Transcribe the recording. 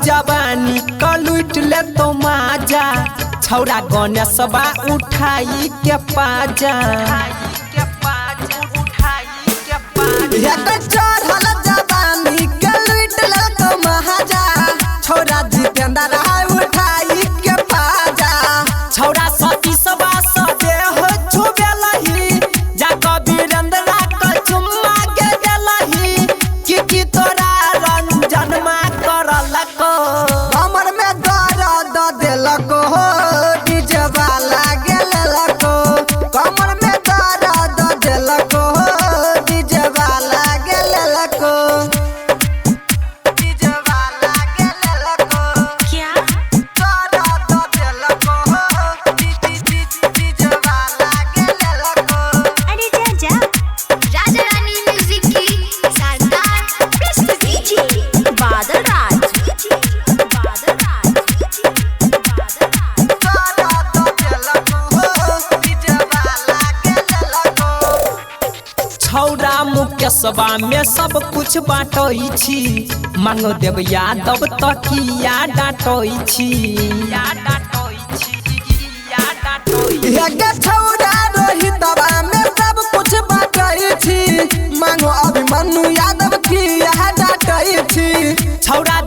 जवानी का लूट ले तो माजा छौरा गणेशबा उठाई के पाजा चढ़ल जवानी का लूट ले तो महाजा छौरा जितेंद्र उठाई के पाजा छौरा सती सबा सदे हो छुबेलही जा कबीरेंद्र का चुम्मा के देलही कि तोरा रंजन मा करलको हमर में दर्द देलको डीजे वाला गेलको कमर में दर्द देलको डीजे वाला गेलको डीजे वाला गेलको क्या दर्द देलको डीजे वाला गेलको अरे जा राजा रानी म्यूजिक की शानदार प्रस्तुति बादल राज छौरा मुकेशबा में सब कुछ बाँटै छी मांगो देव यादव तकिया डाँटै छी छौरा रोहितबा में सब कुछ बाँटै छी मांगो अभिमन्यु यादव किया डाँटै छी छौरा